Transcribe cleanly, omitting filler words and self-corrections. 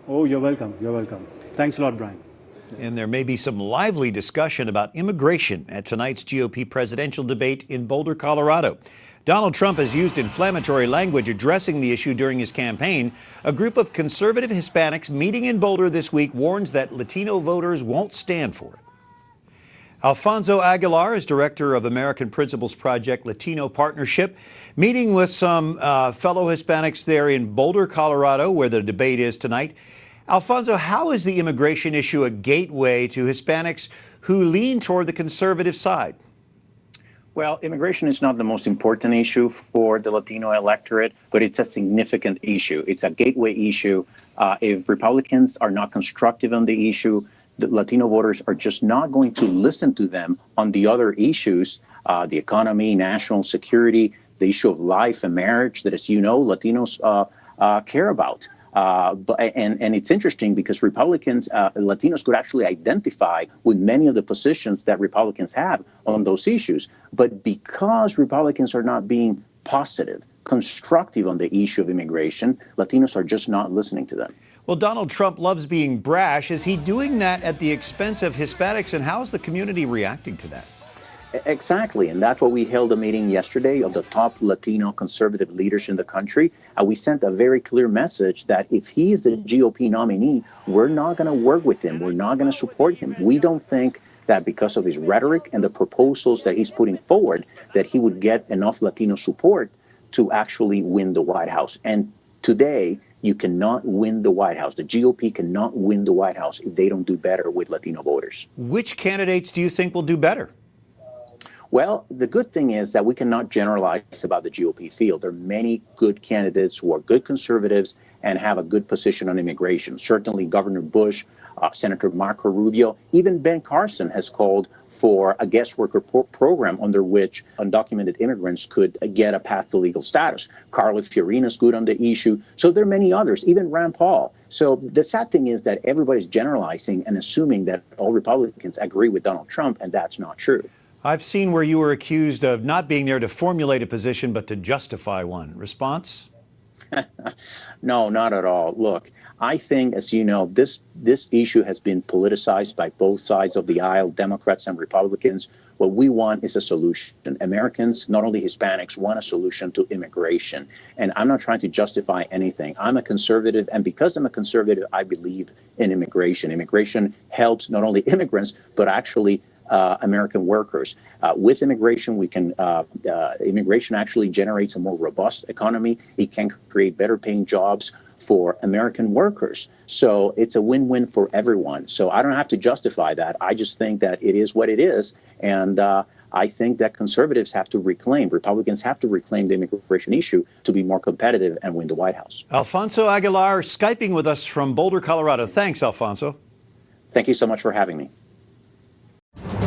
Oh, you're welcome. You're welcome. Thanks a lot, Brian. And there may be some lively discussion about immigration at tonight's GOP presidential debate in Boulder, Colorado. Donald Trump has used inflammatory language addressing the issue during his campaign. A group of conservative Hispanics meeting in Boulder this week warns that Latino voters won't stand for it. Alfonso Aguilar is director of American Principles Project Latino Partnership, meeting with some fellow Hispanics there in Boulder, Colorado, where the debate is tonight. Alfonso, how is the immigration issue a gateway to Hispanics who lean toward the conservative side? Well, immigration is not the most important issue for the Latino electorate, but it's a significant issue. It's a gateway issue. If Republicans are not constructive on the issue, the Latino voters are just not going to listen to them on the other issues, the economy, national security, the issue of life and marriage that, as you know, Latinos care about. And it's interesting because Republicans, Latinos could actually identify with many of the positions that Republicans have on those issues. But because Republicans are not being positive, constructive on the issue of immigration, Latinos are just not listening to them. Well, Donald Trump loves being brash. Is he doing that at the expense of Hispanics, and how is the community reacting to that? Exactly, and that's why we held a meeting yesterday of the top Latino conservative leaders in the country. We sent a very clear message that if he is the GOP nominee, we're not going to work with him. We're not going to support him. We don't think that because of his rhetoric and the proposals that he's putting forward, that he would get enough Latino support to actually win the White House. And today, you cannot win the White House. The GOP cannot win the White House if they don't do better with Latino voters. Which candidates do you think will do better? Well, the good thing is that we cannot generalize about the GOP field. There are many good candidates who are good conservatives and have a good position on immigration. Certainly Governor Bush, Senator Marco Rubio, even Ben Carson has called for a guest worker program under which undocumented immigrants could get a path to legal status. Carly Fiorina is good on the issue. So there are many others, even Rand Paul. So the sad thing is that everybody's generalizing and assuming that all Republicans agree with Donald Trump, and that's not true. I've seen where you were accused of not being there to formulate a position, but to justify one. Response? No, not at all. Look, I think, as you know, this issue has been politicized by both sides of the aisle, Democrats and Republicans. What we want is a solution. Americans, not only Hispanics, want a solution to immigration. And I'm not trying to justify anything. I'm a conservative, and because I'm a conservative, I believe in immigration. Immigration helps not only immigrants, but actually American workers. With immigration, immigration actually generates a more robust economy. It can create better paying jobs for American workers. So it's a win-win for everyone. So I don't have to justify that. I just think that it is what it is. And I think that conservatives have to Republicans have to reclaim the immigration issue to be more competitive and win the White House. Alfonso Aguilar, Skyping with us from Boulder, Colorado. Thanks, Alfonso. Thank you so much for having me.